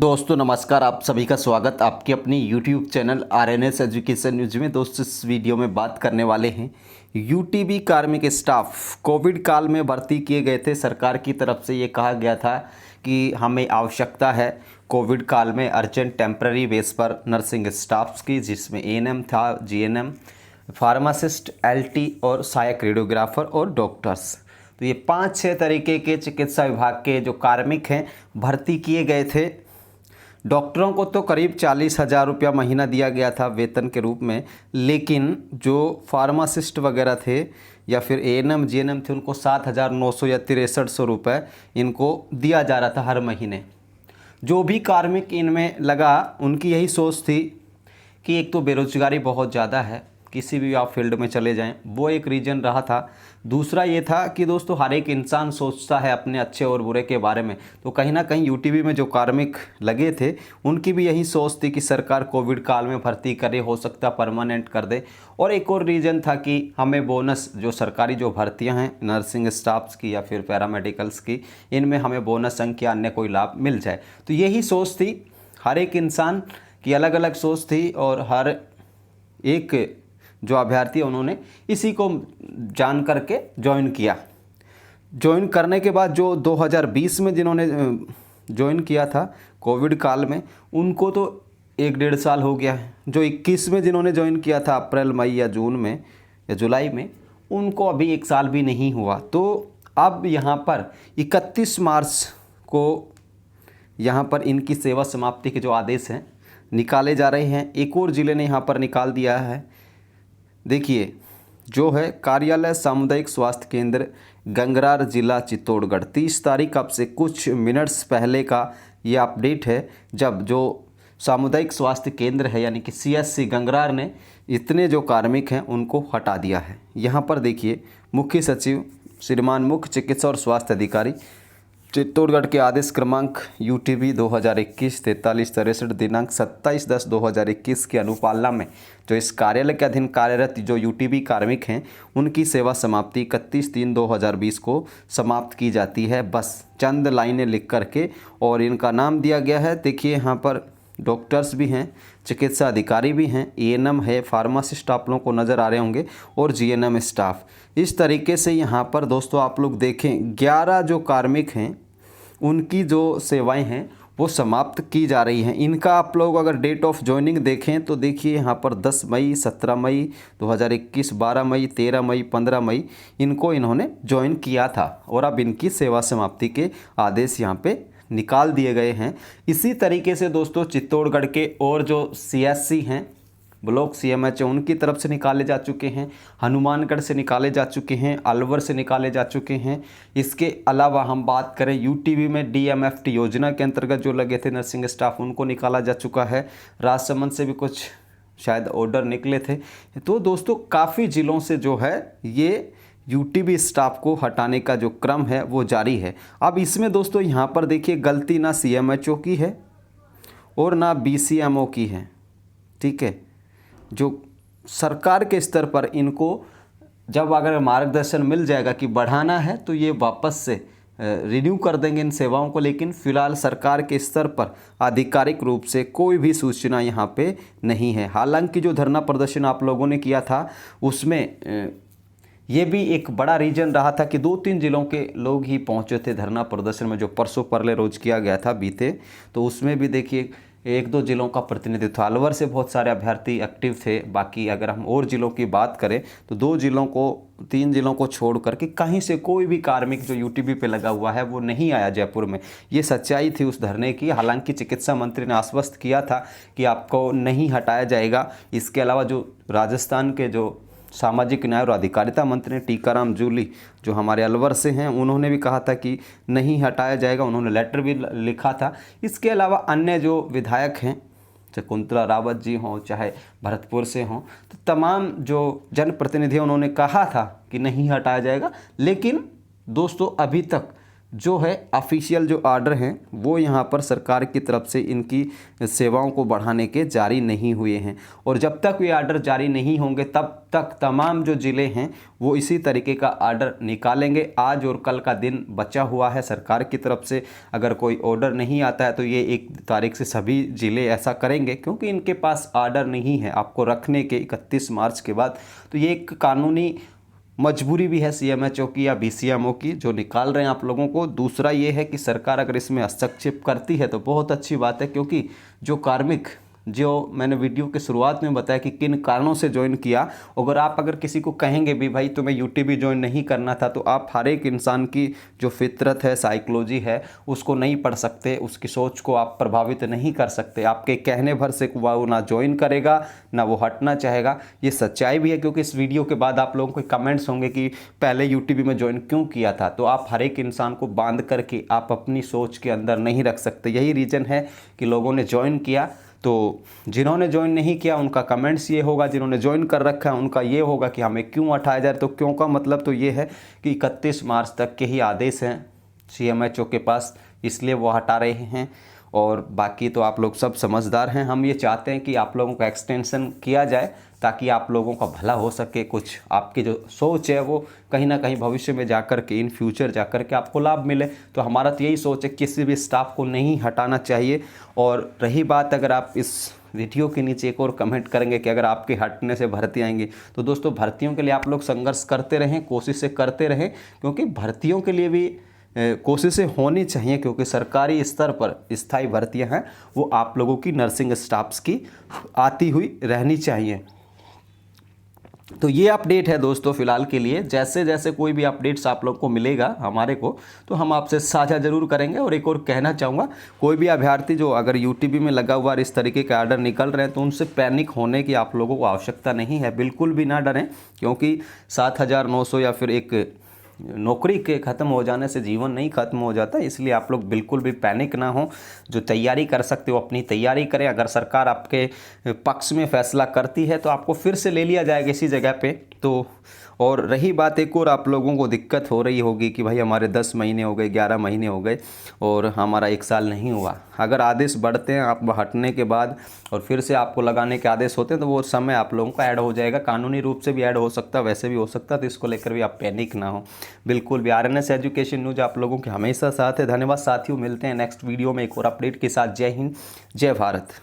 दोस्तों नमस्कार, आप सभी का स्वागत आपके अपनी YouTube channel RNS education news में। दोस्तों इस वीडियो में बात करने वाले हैं यूटीबी कार्मिक स्टाफ कोविड काल में भर्ती किए गए थे। सरकार की तरफ से ये कहा गया था कि हमें आवश्यकता है कोविड काल में अर्जेंट टेम्पररी बेस पर नर्सिंग स्टाफ्स की, जिसमें ANM था, GNM, फार्मासिस्ट, LT और सहायक रेडियोग्राफर और डॉक्टर्स। तो ये 5-6 तरीके के चिकित्सा विभाग के जो कार्मिक हैं भर्ती किए गए थे। डॉक्टरों को तो करीब 40,000 रुपया महीना दिया गया था वेतन के रूप में, लेकिन जो फार्मासिस्ट वगैरह थे या फिर ANM GNM थे उनको 7,900 या 6300 रुपये इनको दिया जा रहा था हर महीने। जो भी कार्मिक इनमें लगा उनकी यही सोच थी कि एक तो बेरोजगारी बहुत ज़्यादा है, किसी भी आप फील्ड में चले जाएं, वो एक रीज़न रहा था। दूसरा ये था कि दोस्तों हर एक इंसान सोचता है अपने अच्छे और बुरे के बारे में, तो कहीं ना कहीं यूटीबी में जो कार्मिक लगे थे उनकी भी यही सोच थी कि सरकार कोविड काल में भर्ती करे, हो सकता परमानेंट कर दे। और एक और रीज़न था कि हमें बोनस, जो सरकारी जो भर्तियाँ हैं नर्सिंग स्टाफ्स की या फिर पैरामेडिकल्स की, इनमें हमें बोनस अंक या अन्य कोई लाभ मिल जाए। तो यही सोच थी, हर एक इंसान की अलग अलग सोच थी और हर एक जो अभ्यर्थी उन्होंने इसी को जान करके ज्वाइन किया। ज्वाइन करने के बाद जो 2020 में जिन्होंने ज्वाइन किया था कोविड काल में, उनको तो 1-1.5 साल हो गया है। जो 21 में जिन्होंने ज्वाइन किया था अप्रैल, मई या जून में या जुलाई में, उनको अभी 1 साल भी नहीं हुआ। तो अब यहाँ पर 31 मार्च को यहाँ पर इनकी सेवा समाप्ति के जो आदेश हैं निकाले जा रहे हैं। एक और ज़िले ने यहाँ पर निकाल दिया है। देखिए जो है कार्यालय सामुदायिक स्वास्थ्य केंद्र गंगरार जिला चित्तौड़गढ़, 30 तारीख, अब से कुछ मिनट्स पहले का ये अपडेट है, जब जो सामुदायिक स्वास्थ्य केंद्र है यानी कि CSC गंगरार ने इतने जो कार्मिक हैं उनको हटा दिया है। यहाँ पर देखिए मुख्य सचिव श्रीमान मुख्य चिकित्सा और स्वास्थ्य अधिकारी चित्तौड़गढ़ के आदेश क्रमांक UTB 2021-4363 दिनांक 27/10/2021 की अनुपालना में जो इस कार्यालय के अधीन कार्यरत जो UTB कार्मिक हैं उनकी सेवा समाप्ति 31/3/2020 को समाप्त की जाती है। बस चंद लाइनें लिख करके, और इनका नाम दिया गया है। देखिए यहाँ पर डॉक्टर्स भी हैं, चिकित्सा अधिकारी भी हैं, ANM है, फार्मासिस्ट आप लोगों को नज़र आ रहे होंगे, और GNM स्टाफ। इस तरीके से यहाँ पर दोस्तों आप लोग देखें 11 जो कार्मिक हैं उनकी जो सेवाएं हैं वो समाप्त की जा रही हैं। इनका आप लोग अगर डेट ऑफ ज्वाइनिंग देखें तो देखिए यहाँ पर 10 मई, 17 मई 2021, 12 मई, 13 मई, 15 मई इनको इन्होंने ज्वाइन किया था, और अब इनकी सेवा समाप्ति के आदेश यहाँ पे निकाल दिए गए हैं। इसी तरीके से दोस्तों चित्तौड़गढ़ के और जो CSC हैं, ब्लॉक CMH उनकी तरफ से निकाले जा चुके हैं, हनुमानगढ़ से निकाले जा चुके हैं, अलवर से निकाले जा चुके हैं। इसके अलावा हम बात करें UTB में DMFT योजना के अंतर्गत जो लगे थे नर्सिंग स्टाफ उनको निकाला जा चुका है। राजसमंद से भी कुछ शायद ऑर्डर निकले थे। तो दोस्तों काफ़ी ज़िलों से जो है ये UTB स्टाफ को हटाने का जो क्रम है वो जारी है। अब इसमें दोस्तों यहाँ पर देखिए गलती ना CMHO की है और ना BCMO की है, ठीक है। जो सरकार के स्तर पर इनको जब अगर मार्गदर्शन मिल जाएगा कि बढ़ाना है तो ये वापस से रिन्यू कर देंगे इन सेवाओं को, लेकिन फ़िलहाल सरकार के स्तर पर आधिकारिक रूप से कोई भी सूचना यहाँ पे नहीं है। हालांकि जो धरना प्रदर्शन आप लोगों ने किया था उसमें ये भी एक बड़ा रीजन रहा था कि 2-3 ज़िलों के लोग ही पहुंचे थे धरना प्रदर्शन में, जो परसों परले रोज किया गया था बीते। तो उसमें भी देखिए 1-2 ज़िलों का प्रतिनिधित्व, अलवर से बहुत सारे अभ्यर्थी एक्टिव थे। बाकी अगर हम और ज़िलों की बात करें तो 2 ज़िलों को, 3 ज़िलों को छोड़ करके कहीं से कोई भी कार्मिक जो UTB पे लगा हुआ है वो नहीं आया जयपुर में। ये सच्चाई थी उस धरने की। हालांकि चिकित्सा मंत्री ने आश्वस्त किया था कि आपको नहीं हटाया जाएगा। इसके अलावा जो राजस्थान के जो सामाजिक न्याय और अधिकारिता मंत्री टीकाराम जूली जो हमारे अलवर से हैं, उन्होंने भी कहा था कि नहीं हटाया जाएगा, उन्होंने लेटर भी लिखा था। इसके अलावा अन्य जो विधायक हैं, शकुंतला रावत जी हों चाहे भरतपुर से हों, तो तमाम जो जनप्रतिनिधि उन्होंने कहा था कि नहीं हटाया जाएगा। लेकिन दोस्तों अभी तक जो है ऑफिशियल जो आर्डर हैं वो यहाँ पर सरकार की तरफ से इनकी सेवाओं को बढ़ाने के जारी नहीं हुए हैं। और जब तक ये आर्डर जारी नहीं होंगे तब तक तमाम जो ज़िले हैं वो इसी तरीके का आर्डर निकालेंगे। आज और कल का दिन बचा हुआ है सरकार की तरफ से। अगर कोई ऑर्डर नहीं आता है तो ये 1 तारीख से सभी ज़िले ऐसा करेंगे, क्योंकि इनके पास आर्डर नहीं है आपको रखने के 31 मार्च के बाद। तो ये एक कानूनी मजबूरी भी है सीएमएचओ की या बीसीएमओ की, जो निकाल रहे हैं आप लोगों को। दूसरा ये है कि सरकार अगर इसमें हस्तक्षेप करती है तो बहुत अच्छी बात है, क्योंकि जो कार्मिक, जो मैंने वीडियो के शुरुआत में बताया कि किन कारणों से ज्वाइन किया, अगर किसी को कहेंगे भी भाई तुम्हें यूटीबी ज्वाइन नहीं करना था, तो आप हर एक इंसान की जो फितरत है, साइकोलॉजी है, उसको नहीं पढ़ सकते, उसकी सोच को आप प्रभावित नहीं कर सकते। आपके कहने भर से वो ना ज्वाइन करेगा ना वो हटना चाहेगा। ये सच्चाई भी है, क्योंकि इस वीडियो के बाद आप लोगों को कमेंट्स होंगे कि पहले यूटीबी में ज्वाइन क्यों किया था। तो आप हर एक इंसान को बांध करके आप अपनी सोच के अंदर नहीं रख सकते। यही रीज़न है कि लोगों ने ज्वाइन किया। तो जिन्होंने ज्वाइन नहीं किया उनका कमेंट्स ये होगा, जिन्होंने ज्वाइन कर रखा है उनका ये होगा कि हमें क्यों हटाया जाए। तो क्यों का मतलब तो ये है कि 31 मार्च तक के ही आदेश हैं सीएमएचओ के पास, इसलिए वो हटा रहे हैं। और बाकी तो आप लोग सब समझदार हैं। हम ये चाहते हैं कि आप लोगों का एक्सटेंशन किया जाए ताकि आप लोगों का भला हो सके। कुछ आपकी जो सोच है वो कहीं ना कहीं भविष्य में जाकर के, इन फ्यूचर जाकर के आपको लाभ मिले। तो हमारा तो यही सोच है, किसी भी स्टाफ को नहीं हटाना चाहिए। और रही बात, अगर आप इस वीडियो के नीचे एक और कमेंट करेंगे कि अगर आपके हटने से भर्ती आएंगी, तो दोस्तों भर्तियों के लिए आप लोग संघर्ष करते रहें, कोशिशें करते रहें, क्योंकि भर्तियों के लिए भी कोशिशें होनी चाहिए, क्योंकि सरकारी स्तर पर स्थायी भर्तियां हैं वो आप लोगों की नर्सिंग स्टाफ्स की आती हुई रहनी चाहिए। तो ये अपडेट है दोस्तों फ़िलहाल के लिए। जैसे जैसे कोई भी अपडेट्स आप लोग को मिलेगा हमारे को, तो हम आपसे साझा जरूर करेंगे। और एक और कहना चाहूँगा, कोई भी अभ्यर्थी जो अगर यूटीबी में लगा हुआ इस तरीके के आर्डर निकल रहे हैं तो उनसे पैनिक होने की आप लोगों को आवश्यकता नहीं है। बिल्कुल भी ना डरें, क्योंकि 7,900 या फिर एक नौकरी के ख़त्म हो जाने से जीवन नहीं ख़त्म हो जाता। इसलिए आप लोग बिल्कुल भी पैनिक ना हो। जो तैयारी कर सकते हो अपनी तैयारी करें। अगर सरकार आपके पक्ष में फैसला करती है तो आपको फिर से ले लिया जाएगा इसी जगह पे। तो और रही बात, एक और आप लोगों को दिक्कत हो रही होगी कि भाई हमारे 10 महीने हो गए, 11 महीने हो गए और हमारा 1 साल नहीं हुआ। अगर आदेश बढ़ते हैं आप हटने के बाद और फिर से आपको लगाने के आदेश होते हैं तो वो समय आप लोगों का ऐड हो जाएगा। कानूनी रूप से भी ऐड हो सकता है, वैसे भी हो सकता है। तो इसको लेकर भी आप पैनिक ना हो बिल्कुल भी। आरएनएस एजुकेशन न्यूज़ आप लोगों के हमेशा साथ है। धन्यवाद साथियों, मिलते हैं नेक्स्ट वीडियो में एक और अपडेट के साथ। जय हिंद, जय भारत।